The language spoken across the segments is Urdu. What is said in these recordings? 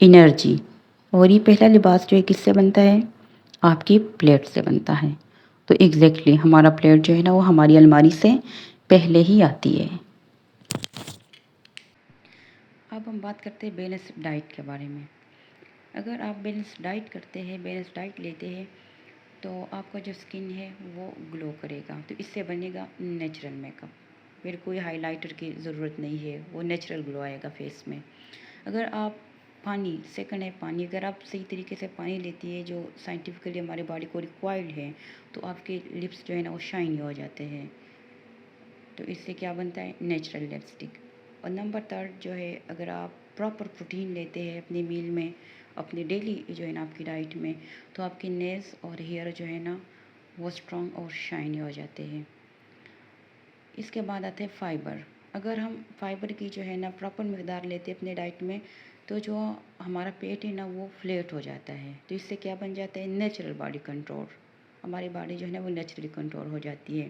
انرجی. اور یہ پہلا لباس جو ہے کس سے بنتا ہے؟ آپ کی پلیٹ سے بنتا ہے. تو ایگزیکٹلی ہمارا پلیٹ جو ہے نا وہ ہماری الماری سے پہلے ہی آتی ہے. اب ہم بات کرتے ہیں بیلنس ڈائٹ کے بارے میں. اگر آپ بیلنس ڈائٹ کرتے ہیں، بیلنس ڈائٹ لیتے ہیں، تو آپ کا جو اسکن ہے وہ گلو کرے گا. تو اس سے بنے گا نیچرل میک اپ. پھر کوئی ہائی لائٹر کی ضرورت نہیں ہے، وہ نیچرل گلو آئے گا فیس میں. اگر آپ پانی، سیکنڈ ہے پانی، اگر آپ صحیح طریقے سے پانی لیتی ہے جو سائنٹیفکلی ہماری باڈی کو ریکوائرڈ ہے، تو آپ کے لپس جو ہے نا وہ شائنی ہو جاتے ہیں. تو اس سے کیا بنتا ہے؟ Natural lipstick. اور نمبر تھرڈ جو ہے، اگر آپ پراپر پروٹین لیتے ہیں اپنے میل میں، اپنے ڈیلی جو ہے نا آپ کی ڈائٹ میں، تو آپ کے نیلز اور ہیئر جو ہے نا وہ اسٹرانگ اور شائنی ہو جاتے ہیں. اس کے بعد آتے ہیں فائبر. اگر ہم فائبر کی جو ہے نا پراپر مقدار لیتے ہیں اپنے ڈائٹ میں، تو جو ہمارا پیٹ ہے نا وہ فلیٹ ہو جاتا ہے. تو اس سے کیا بن جاتا ہے؟ Natural body control. ہماری باڈی جو ہے نا وہ نیچرلی کنٹرول ہو جاتی ہے.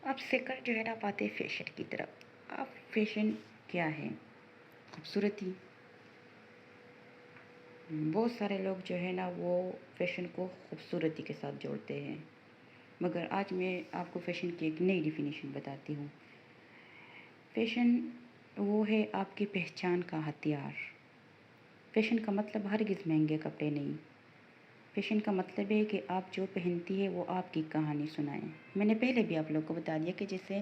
اب سیکنڈ جو ہے نا آپ آتے ہیں فیشن کی طرف. اب فیشن کیا ہے؟ خوبصورتی. بہت سارے لوگ جو ہے نا وہ فیشن کو خوبصورتی کے ساتھ جوڑتے ہیں، مگر آج میں آپ کو فیشن کی ایک نئی ڈیفینیشن بتاتی ہوں. فیشن وہ ہے آپ کی پہچان کا ہتھیار. فیشن کا مطلب ہرگز مہنگے کپڑے نہیں. فیشن کا مطلب ہے کہ آپ جو پہنتی ہے وہ آپ کی کہانی سنائیں. میں نے پہلے بھی آپ لوگوں کو بتا دیا کہ جیسے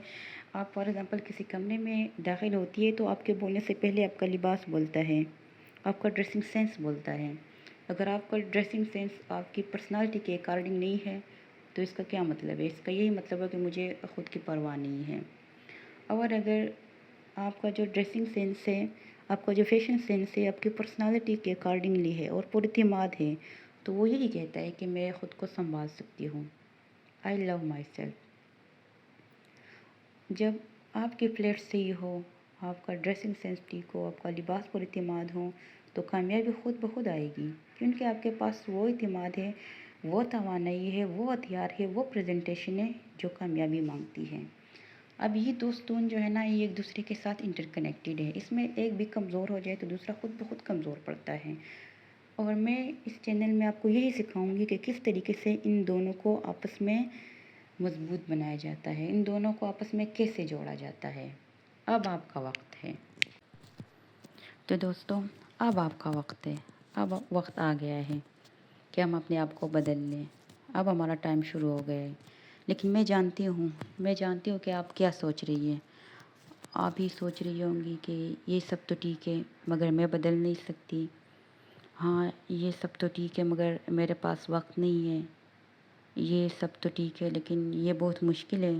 آپ فار ایگزامپل کسی کمرے میں داخل ہوتی ہے تو آپ کے بولنے سے پہلے آپ کا لباس بولتا ہے، آپ کا ڈریسنگ سینس بولتا ہے. اگر آپ کا ڈریسنگ سینس آپ کی پرسنالٹی کے اکارڈنگ نہیں ہے تو اس کا کیا مطلب ہے؟ اس کا یہی مطلب ہے کہ مجھے خود کی پرواہ نہیں ہے. اور اگر آپ کا جو ڈریسنگ سینس ہے، آپ کا جو فیشن سینس ہے آپ کی پرسنالٹی کے اکارڈنگلی ہے اور پراعتماد ہے، تو وہ یہی کہتا ہے کہ میں خود کو سنبھال سکتی ہوں. آئی لو مائی سیلف. جب آپ کی پلیٹ صحیح ہو، آپ کا ڈریسنگ سینس ٹھیک ہو، آپ کا لباس پر اعتماد ہو، تو کامیابی خود بخود آئے گی. کیونکہ آپ کے پاس وہ اعتماد ہے، وہ توانائی ہے، وہ ہتھیار ہے، وہ پریزنٹیشن ہے جو کامیابی مانگتی ہے. اب یہ دوستون جو ہے نا یہ ایک دوسرے کے ساتھ انٹر کنیکٹڈ ہے. اس میں ایک بھی کمزور ہو جائے تو دوسرا خود بخود کمزور پڑتا ہے. اور میں اس چینل میں آپ کو یہی سکھاؤں گی کہ کس طریقے سے ان دونوں کو آپس میں مضبوط بنایا جاتا ہے، ان دونوں کو آپس میں کیسے جوڑا جاتا ہے. اب آپ کا وقت ہے. تو دوستوں، اب آپ کا وقت ہے. اب وقت آ گیا ہے کہ ہم اپنے آپ کو بدل لیں. اب ہمارا ٹائم شروع ہو گیا ہے. لیکن میں جانتی ہوں کہ آپ کیا سوچ رہی ہیں. آپ ہی سوچ رہی ہوں گی کہ یہ سب تو ٹھیک ہے مگر میں بدل نہیں سکتی. ہاں یہ سب تو ٹھیک ہے مگر میرے پاس وقت نہیں ہے. یہ سب تو ٹھیک ہے لیکن یہ بہت مشکل ہے.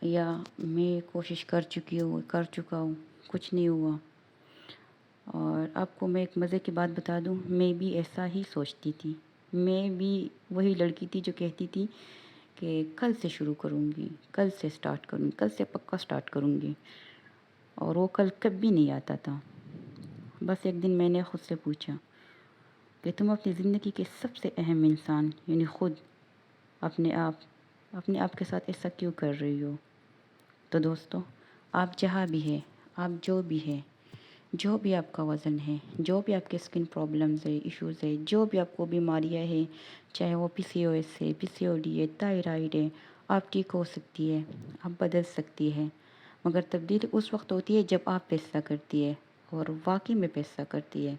یا میں کوشش کر چکا ہوں، کچھ نہیں ہوا. اور آپ کو میں ایک مزے کی بات بتا دوں، میں بھی ایسا ہی سوچتی تھی. میں بھی وہی لڑکی تھی جو کہتی تھی کہ کل سے شروع کروں گی، کل سے سٹارٹ کروں گی، کل سے پکا سٹارٹ کروں گی. اور وہ کل کبھی نہیں آتا تھا. بس ایک دن میں نے خود سے پوچھا کہ تم اپنی زندگی کے سب سے اہم انسان یعنی خود اپنے آپ کے ساتھ ایسا کیوں کر رہی ہو؟ تو دوستو، آپ جہاں بھی ہیں، آپ جو بھی ہیں، جو بھی آپ کا وزن ہے، جو بھی آپ کے اسکن پرابلمز ہے، ایشوز ہے، جو بھی آپ کو بیماریاں ہیں، چاہے وہ پی سی او ایس ہے، پی سی او ڈی ہے، تائرائڈ ہے، آپ ٹھیک ہو سکتی ہے، آپ بدل سکتی ہے. مگر تبدیلی اس وقت ہوتی ہے جب آپ فیصلہ کرتی ہے اور واقعی میں فیصلہ کرتی ہے.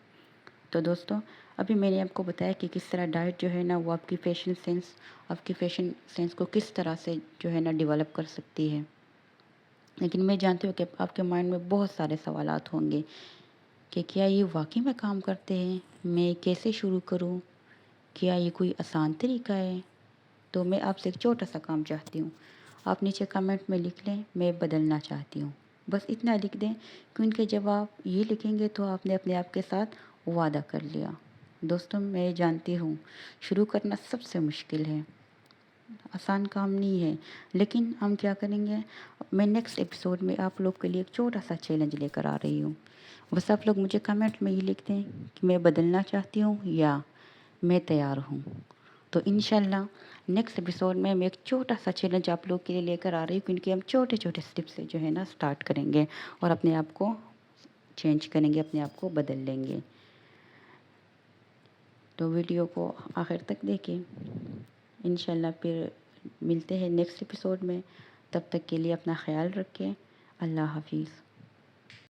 تو دوستوں، ابھی میں نے آپ کو بتایا کہ کس طرح ڈائٹ جو ہے نا وہ آپ کی فیشن سینس کو کس طرح سے جو ہے نا ڈیولپ کر سکتی ہے. لیکن میں جانتی ہوں کہ آپ کے مائنڈ میں بہت سارے سوالات ہوں گے کہ کیا یہ واقعی میں کام کرتے ہیں؟ میں کیسے شروع کروں؟ کیا یہ کوئی آسان طریقہ ہے؟ تو میں آپ سے ایک چھوٹا سا کام چاہتی ہوں. آپ نیچے کمنٹ میں لکھ لیں میں بدلنا چاہتی ہوں. بس اتنا لکھ دیں، کیونکہ جب آپ یہ لکھیں گے تو آپ نے اپنے آپ کے ساتھ وعدہ کر لیا. دوستوں، میں جانتی ہوں شروع کرنا سب سے مشکل ہے، آسان کام نہیں ہے. لیکن ہم کیا کریں گے، میں نیکسٹ ایپیسوڈ میں آپ لوگ کے لیے ایک چھوٹا سا چیلنج لے کر آ رہی ہوں. بس آپ لوگ مجھے کمنٹ میں یہ لکھ دیں کہ میں بدلنا چاہتی ہوں یا میں تیار ہوں. تو انشاءاللہ نیکسٹ ایپیسوڈ میں ایک چھوٹا سا چیلنج آپ لوگ کے لیے لے کر آ رہی ہوں، کیونکہ ہم چھوٹے چھوٹے اسٹیپ سے جو ہے نا سٹارٹ کریں گے اور اپنے آپ کو چینج کریں گے، اپنے آپ کو بدل لیں گے۔ تو ویڈیو کو آخر تک دیکھیں، انشاءاللہ پھر ملتے ہیں نیکسٹ ایپیسوڈ میں۔ تب تک کے لیے اپنا خیال رکھیں۔ اللہ حافظ۔